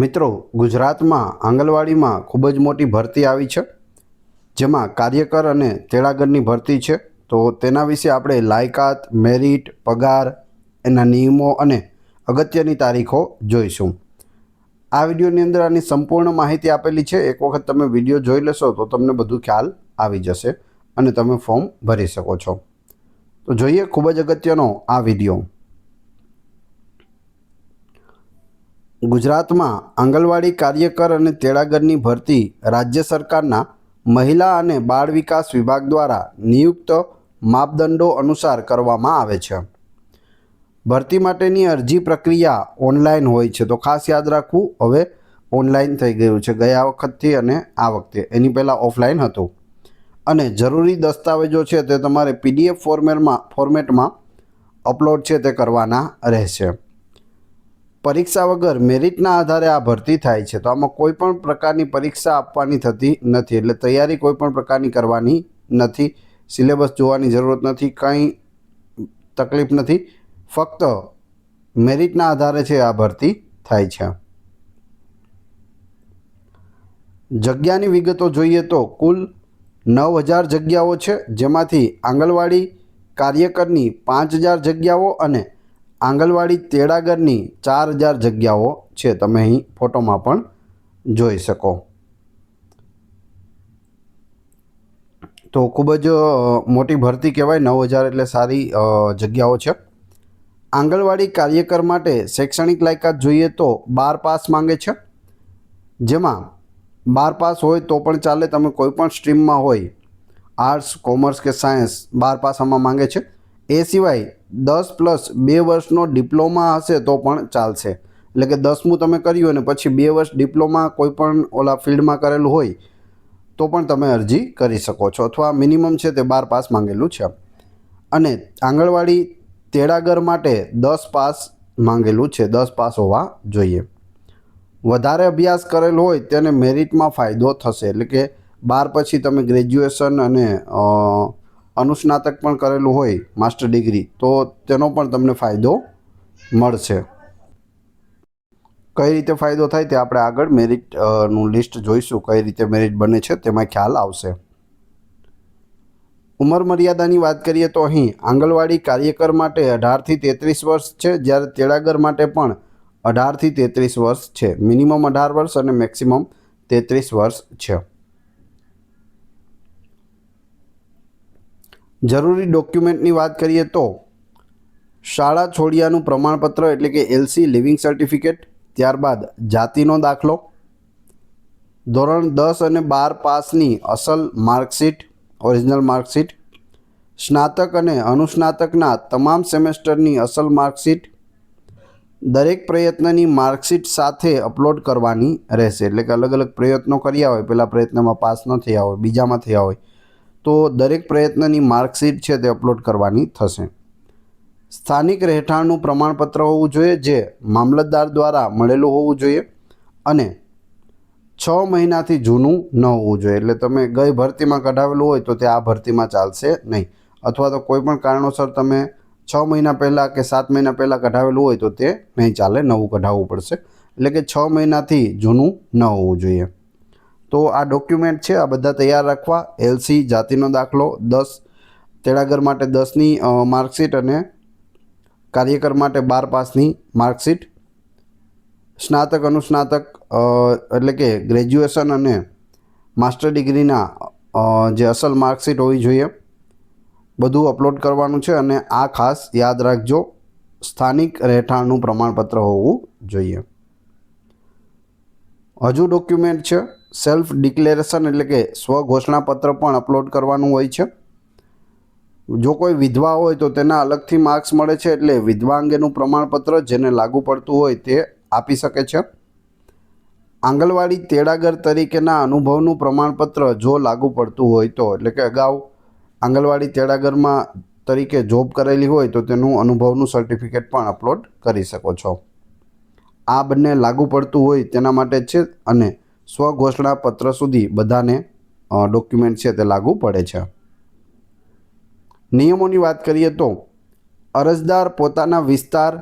મિત્રો, ગુજરાતમાં આંગણવાડીમાં ખૂબ જ મોટી ભરતી આવી છે, જેમાં કાર્યકર અને તેડાગરની ભરતી છે. તો તેના વિશે આપણે લાયકાત, મેરિટ, પગાર, એના નિયમો અને અગત્યની તારીખો જોઈશું. આ વિડીયોની અંદર આની સંપૂર્ણ માહિતી આપેલી છે. એક વખત તમે વિડીયો જોઈ લેશો તો તમને બધું ખ્યાલ આવી જશે અને તમે ફોર્મ ભરી શકો છો. તો જોઈએ ખૂબ જ અગત્યનો આ વિડીયો. ગુજરાતમાં આંગણવાડી કાર્યકર અને તેડાગરની ભરતી રાજ્ય સરકારના મહિલા અને બાળ વિકાસ વિભાગ દ્વારા નિયુક્ત માપદંડો અનુસાર કરવામાં આવે છે. ભરતી માટેની અરજી પ્રક્રિયા ઓનલાઈન હોય છે. તો ખાસ યાદ રાખવું, હવે ઓનલાઈન થઈ ગયું છે ગયા વખતથી અને આ વખતે. એની પહેલાં ઓફલાઈન હતું. અને જરૂરી દસ્તાવેજો છે તે તમારે PDF ફોર્મેટમાં અપલોડ છે તે કરવાના રહેશે. પરીક્ષા વગર મેરિટના આધારે આ ભરતી થાય છે. તો આમાં કોઈ પણ પ્રકારની પરીક્ષા આપવાની થતી નથી, એટલે તૈયારી કોઈ પણ પ્રકારની કરવાની નથી. સિલેબસ જોવાની જરૂરત નથી, કંઈ તકલીફ નથી. ફક્ત મેરિટના આધારે છે આ ભરતી થાય છે. જગ્યાની વિગતો જોઈએ તો કુલ 9000 જગ્યાઓ છે, જેમાંથી આંગણવાડી કાર્યકરની 5000 જગ્યાઓ અને આંગણવાડી તેડાગરની 4000 જગ્યાઓ છે. તમે અહીં ફોટોમાં પણ જોઈ શકો. તો ખૂબ જ મોટી ભરતી કહેવાય. 9000 એટલે સારી જગ્યાઓ છે. આંગણવાડી કાર્યકર માટે શૈક્ષણિક લાયકાત જોઈએ તો 12 પાસ માંગે છે, જેમાં 12 પાસ હોય તો પણ ચાલે. તમે કોઈ પણ સ્ટ્રીમમાં હોય, આર્ટ્સ, કોમર્સ કે સાયન્સ, 12 પાસ આમાં માંગે છે. એ સિવાય 10+2 વર્ષનો ડિપ્લોમા હશે તો પણ ચાલશે. એટલે કે 10મું તમે કર્યું અને પછી 2 વર્ષ ડિપ્લોમા કોઈ પણ ઓલા ફિલ્ડમાં કરેલું હોય તો પણ તમે અરજી કરી શકો છો. અથવા મિનિમમ છે તે 12 પાસ માંગેલું છે. અને આંગણવાડી તેડાગર માટે 10 પાસ માંગેલું છે. 10 પાસ હોવા જોઈએ. વધારે અભ્યાસ કરેલો હોય તેને મેરિટમાં ફાયદો થશે. એટલે કે 12 પછી તમે ગ્રેજ્યુએશન અને અનુસ્નાતક પણ કરેલું હોય, માસ્ટર ડિગ્રી, તો તેનો પણ તમને ફાયદો મળશે. કઈ રીતે ફાયદો થાય તે આપણે આગળ મેરિટનું લિસ્ટ જોઈશું. કઈ રીતે મેરિટ બને છે તેમાં ખ્યાલ આવશે. ઉંમર મર્યાદાની વાત કરીએ તો અહીં આંગણવાડી કાર્યકર માટે 18 થી 33 વર્ષ છે, જ્યારે તેડાગર માટે પણ 18 થી 33 વર્ષ છે. મિનિમમ 18 વર્ષ અને મેક્સિમમ 33 વર્ષ છે. જરૂરી ડોક્યુમેન્ટની વાત કરીએ તો શાળા છોડ્યાનું પ્રમાણપત્ર એટલે કે LC, લિવિંગ સર્ટિફિકેટ, ત્યારબાદ જાતિનો દાખલો, ધોરણ 10 અને 12 પાસની અસલ માર્કશીટ, ઓરિજિનલ માર્કશીટ, સ્નાતક અને અનુસ્નાતકના તમામ સેમેસ્ટરની અસલ માર્કશીટ, દરેક પ્રયત્નની માર્કશીટ સાથે અપલોડ કરવાની રહેશે. એટલે કે અલગ અલગ પ્રયત્નો કર્યા હોય, પહેલા પ્રયત્નમાં પાસ ન થયા હોય, બીજામાં થયા હોય, તો દરેક પ્રયત્નની માર્કશીટ છે તે અપલોડ કરવાની થશે. સ્થાનિક રહેઠાણનું પ્રમાણપત્ર હોવું જોઈએ, જે મામલતદાર દ્વારા મળેલું હોવું જોઈએ અને 6 મહિનાથી જૂનું ન હોવું જોઈએ. એટલે તમે ગઈ ભરતીમાં કઢાવેલું હોય તો તે આ ભરતીમાં ચાલશે નહીં. અથવા તો કોઈ પણ કારણોસર તમે 6 મહિના પહેલાં કે 7 મહિના પહેલાં કઢાવેલું હોય તો તે નહીં ચાલે, નવું કઢાવવું પડશે. એટલે કે 6 મહિનાથી જૂનું ન હોવું જોઈએ. તો આ ડોક્યુમેન્ટ છે, આ બધા તૈયાર રાખવા. LC, જાતિનો દાખલો, 10 તેડાગર માટે 10ની માર્કશીટ અને કાર્યકર માટે 12 પાસની માર્કશીટ, સ્નાતક અનુસ્નાતક એટલે કે ગ્રેજ્યુએશન અને માસ્ટર ડિગ્રીના જે અસલ માર્કશીટ હોવી જોઈએ, બધું અપલોડ કરવાનું છે. અને આ ખાસ યાદ રાખજો, સ્થાનિક રહેઠાણનું પ્રમાણપત્ર હોવું જોઈએ. હજુ ડોક્યુમેન્ટ છે સેલ્ફ ડિક્લેરેશન એટલે કે સ્વઘોષણાપત્ર પણ અપલોડ કરવાનું હોય છે. જો કોઈ વિધવા હોય તો તેના અલગથી માર્ક્સ મળે છે, એટલે વિધવા અંગેનું પ્રમાણપત્ર જેને લાગુ પડતું હોય તે આપી શકે છે. આંગણવાડી તેડાગર તરીકેના અનુભવનું પ્રમાણપત્ર જો લાગુ પડતું હોય તો, એટલે કે અગાઉ આંગણવાડી તેડાગરમાં તરીકે જોબ કરેલી હોય તો તેનું અનુભવનું સર્ટિફિકેટ પણ અપલોડ કરી શકો છો. આ બંને લાગુ પડતું હોય તેના માટે છે. અને સ્વઘોષણાપત્ર સુધી બધાને ડોક્યુમેન્ટ છે તે લાગુ પડે છે. નિયમોની વાત કરીએ તો અરજદાર પોતાના વિસ્તાર,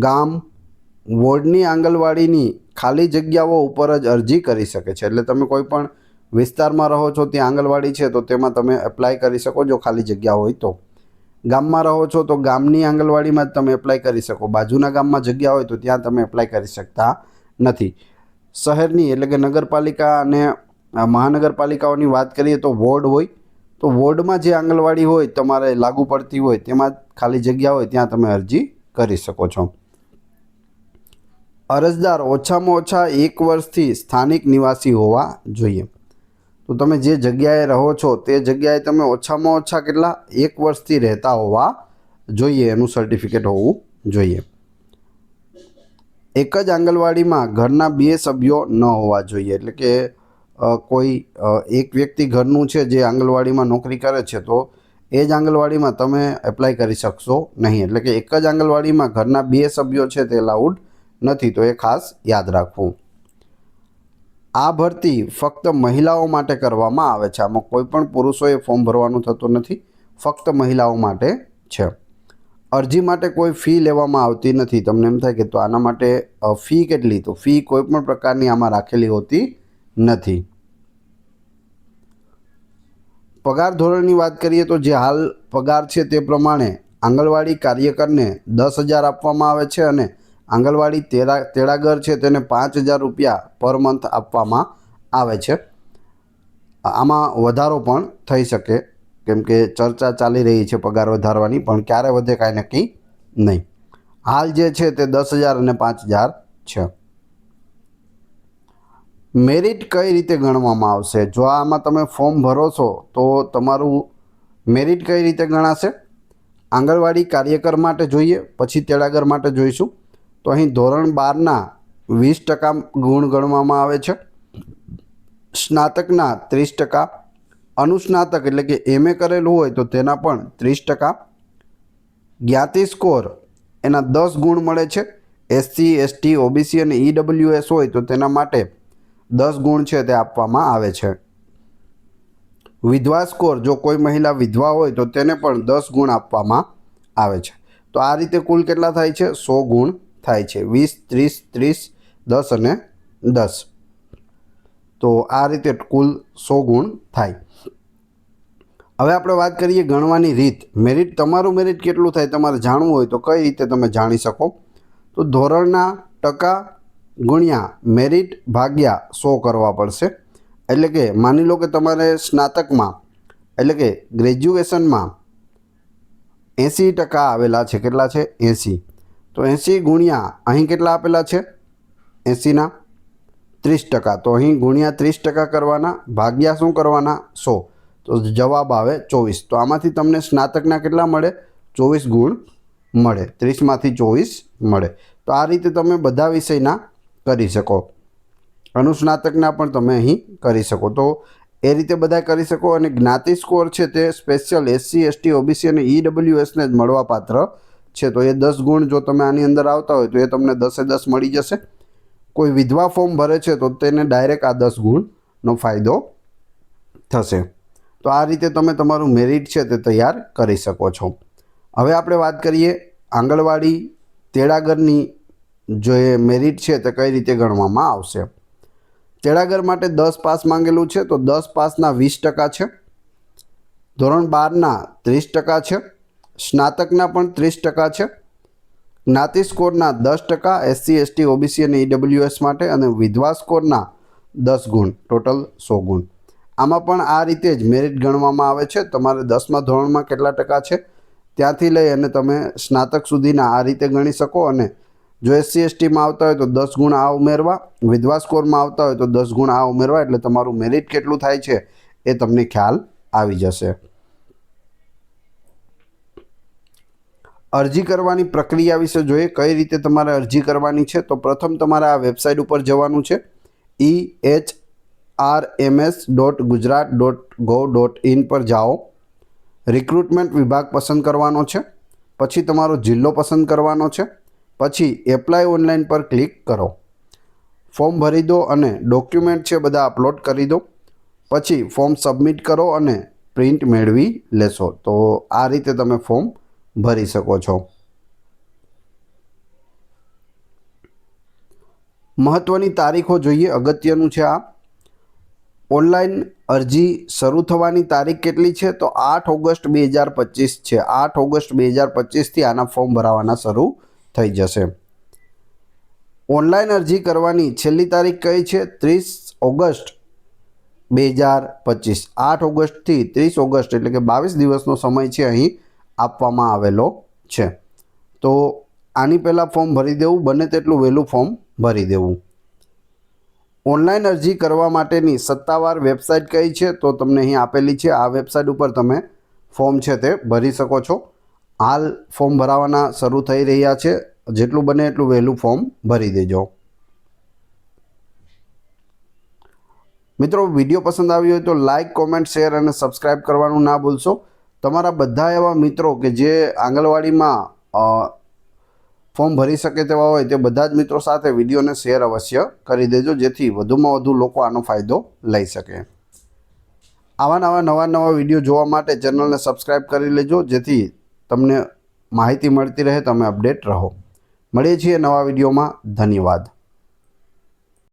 ગામ, વોર્ડની આંગણવાડીની ખાલી જગ્યાઓ ઉપર જ અરજી કરી શકે છે. એટલે તમે કોઈ પણ વિસ્તારમાં રહો છો ત્યાં આંગણવાડી છે તો તેમાં તમે એપ્લાય કરી શકો જો ખાલી જગ્યા હોય તો. ગામમાં રહો છો તો ગામની આંગણવાડીમાં જ તમે એપ્લાય કરી શકો. બાજુના ગામમાં જગ્યા હોય તો ત્યાં તમે એપ્લાય કરી શકતા નથી. શહેરની એટલે કે નગરપાલિકા અને મહાનગરપાલિકાઓની વાત કરીએ તો વોર્ડ હોય, તો વોર્ડમાં જે આંગણવાડી હોય તમારે લાગુ પડતી હોય તેમાં ખાલી જગ્યા હોય ત્યાં તમે અરજી કરી શકો છો. અરજદાર ઓછામાં ઓછા 1 વર્ષથી સ્થાનિક નિવાસી હોવા જોઈએ. તો તમે જે જગ્યાએ રહો છો તે જગ્યાએ તમે ઓછામાં ઓછા કેટલા 1 વર્ષથી રહેતા હોવા જોઈએ, એનું સર્ટિફિકેટ હોવું જોઈએ. એક જ આંગણવાડીમાં ઘરના 2 સભ્યો ન હોવા જોઈએ. એટલે કે કોઈ એક વ્યક્તિ ઘરનું છે જે આંગણવાડીમાં નોકરી કરે છે તો એ જ આંગણવાડીમાં તમે એપ્લાય કરી શકશો નહીં. એટલે કે એક જ આંગણવાડીમાં ઘરના 2 સભ્યો છે તે અલાઉડ નથી, તો એ ખાસ યાદ રાખવું. આ ભરતી ફક્ત મહિલાઓ માટે કરવામાં આવે છે. આમાં કોઈ પણ પુરુષોએ ફોર્મ ભરવાનું થતું નથી, ફક્ત મહિલાઓ માટે છે. અરજી માટે કોઈ ફી લેવામાં આવતી નથી. તમને એમ થાય કે તો આના માટે ફી કેટલી, તો ફી કોઈ પણ પ્રકારની આમાં રાખેલી હોતી નથી. પગાર ધોરણની વાત કરીએ તો જે હાલ પગાર છે તે પ્રમાણે આંગણવાડી કાર્યકરને 10,000 આપવામાં આવે છે અને આંગણવાડી તેડાગર છે તેને 5,000 રૂપિયા પર મંથ આપવામાં આવે છે. આમાં વધારો પણ થઈ શકે, કેમ કે ચર્ચા ચાલી રહી છે પગાર વધારવાની, પણ ક્યારે વધે કાંઈ નક્કી નહીં. હાલ જે છે તે 10,000 અને 5,000 છે. મેરિટ કઈ રીતે ગણવામાં આવશે? જો આમાં તમે ફોર્મ ભરો છો તો તમારું મેરિટ કઈ રીતે ગણાશે? આંગણવાડી કાર્યકર માટે જોઈએ, પછી તેડાગર માટે જોઈશું. તો અહીં ધોરણ 12ના 20% ગુણ ગણવામાં આવે છે, સ્નાતકના 30%, અનુસ્નાતક એટલે કે MA કરેલું હોય તો તેના પણ 30%, જ્ઞાતિ સ્કોર એના 10 ગુણ મળે છે. SC, ST, OBC અને EWS હોય તો તેના માટે 10 ગુણ છે તે આપવામાં આવે છે. વિધવા સ્કોર, જો કોઈ મહિલા વિધવા હોય તો તેને પણ 10 ગુણ આપવામાં આવે છે. તો આ રીતે કુલ કેટલા થાય છે? 100 ગુણ થાય છે. 20, 30, 30, 10 અને 10. તો આ રીતે કુલ 100 ગુણ થાય. હવે આપણે વાત કરીએ ગણવાની રીત. મેરિટ, તમારું મેરિટ કેટલું થાય તમારે જાણવું હોય તો કઈ રીતે તમે જાણી શકો? તો ધોરણના ટકા ગુણ્યા મેરિટ ભાગ્યા 100 કરવા પડશે. એટલે કે માની લો કે તમારે સ્નાતકમાં એટલે કે ગ્રેજ્યુએશનમાં 80% આવેલા છે. કેટલા છે? 80. તો 80 ગુણ્યા અહીં કેટલા આપેલા છે? 80ના 30%. તો અહીં ગુણ્યા 30% કરવાના, ભાગ્યા શું કરવાના? 100. તો જવાબ આવે 24. તો આમાંથી તમને સ્નાતકના કેટલા મળે? 24 ગુણ મળે. 30માંથી 24 મળે. તો આ રીતે તમે બધા વિષયના કરી શકો. અનુસ્નાતકના પણ તમે અહીં કરી શકો. તો એ રીતે બધા કરી શકો. અને જ્ઞાતિ સ્કોર છે તે સ્પેશિયલ SC, ST, OBC અને EWSને જ મળવાપાત્ર છે. તો એ 10 ગુણ જો તમે આની અંદર આવતા હોય તો એ તમને 10 મળી જશે. કોઈ વિધવા ફોર્મ ભરે છે તો તેને ડાયરેક્ટ આ 10 ગુણનો ફાયદો થશે. તો આ રીતે તમે તમારું મેરિટ છે તે તૈયાર કરી શકો છો. હવે આપણે વાત કરીએ આંગણવાડી તેડાગરની જે મેરિટ છે તે કઈ રીતે ગણવામાં આવશે. તેડાગર માટે 10 પાસ માંગેલું છે, તો 10 પાસના 20% છે. ધોરણ 12ના 30% છે. સ્નાતકના પણ 30% છે. જ્ઞાતિ સ્કોરના 10%, SC, ST, OBC અને EWS માટે, અને વિધવા સ્કોરના 10 ગુણ, ટોટલ 100 ગુણ. આમાં પણ આ રીતે જ મેરિટ ગણવામાં આવે છે. તમારે 10મા ધોરણમાં કેટલા ટકા છે ત્યાંથી લઈ અને તમે સ્નાતક સુધીના આ રીતે ગણી શકો. અને જો SC, STમાં આવતા હોય તો 10 ગુણ આ ઉમેરવા, વિધવા સ્કોરમાં આવતા હોય તો 10 ગુણ આ ઉમેરવા, એટલે તમારું મેરિટ કેટલું થાય છે એ તમને ખ્યાલ આવી જશે. અરજી કરવાની પ્રક્રિયા વિશે જોઈએ, કઈ રીતે તમારે અરજી કરવાની છે. તો પ્રથમ તમારે આ વેબસાઇટ ઉપર જવાનું છે, ehrms.gujarat.gov.in પર જાઓ. રિક્રુટમેન્ટ વિભાગ પસંદ કરવાનો છે. પછી તમારો જિલ્લો પસંદ કરવાનો છે. પછી એપ્લાય ઓનલાઈન પર ક્લિક કરો. ફોર્મ ભરી દો અને ડોક્યુમેન્ટ છે બધા અપલોડ કરી દો. પછી ફોર્મ સબમિટ કરો અને પ્રિન્ટ મેળવી લેશો. તો આ રીતે તમે ફોર્મ ભરી શકો છો. મહત્ત્વની તારીખો જોઈએ, અગત્યનું છે આ. ઓનલાઈન અરજી શરૂ થવાની તારીખ કેટલી છે? તો 8 ઓગસ્ટ 2025 છે. 8 ઓગસ્ટ 2025થી આના ફોર્મ ભરાવાના શરૂ થઈ જશે. ઓનલાઈન અરજી કરવાની છેલ્લી તારીખ કઈ છે? 30 ઓગસ્ટ 2025. 8 ઓગસ્ટથી 30 ઓગસ્ટ એટલે કે 22 દિવસનો સમય છે અહીં આપવામાં આવેલો છે. તો આની પહેલાં ફોર્મ ભરી દેવું, બને તેટલું વહેલું ફોર્મ ભરી દેવું. ઓનલાઈન અરજી કરવા માટેની સત્તાવાર વેબસાઇટ કઈ છે? તો તમને અહીં આપેલી છે. આ વેબસાઇટ ઉપર તમે ફોર્મ છે તે ભરી શકો છો. હાલ ફોર્મ ભરાવાના શરૂ થઈ રહ્યા છે. જેટલું બને એટલું વહેલું ફોર્મ ભરી દેજો. મિત્રો, વિડીયો પસંદ આવ્યો હોય તો લાઇક, કોમેન્ટ, શેર અને સબસ્ક્રાઈબ કરવાનું ના ભૂલશો. તમારા બધા એવા મિત્રો કે જે આંગણવાડીમાં ફોર્મ ભરી શકે તેવા હોય તે બધા જ મિત્રો સાથે વિડીયોને શેર અવશ્ય કરી દેજો, જેથી વધુમાં વધુ લોકો આનો ફાયદો લઈ શકે. આવા નવા વિડીયો જોવા માટે ચેનલને સબસ્ક્રાઈબ કરી લેજો, જેથી તમને માહિતી મળતી રહે, તમે અપડેટ રહો. મળીએ છીએ નવા વિડીયોમાં. ધન્યવાદ.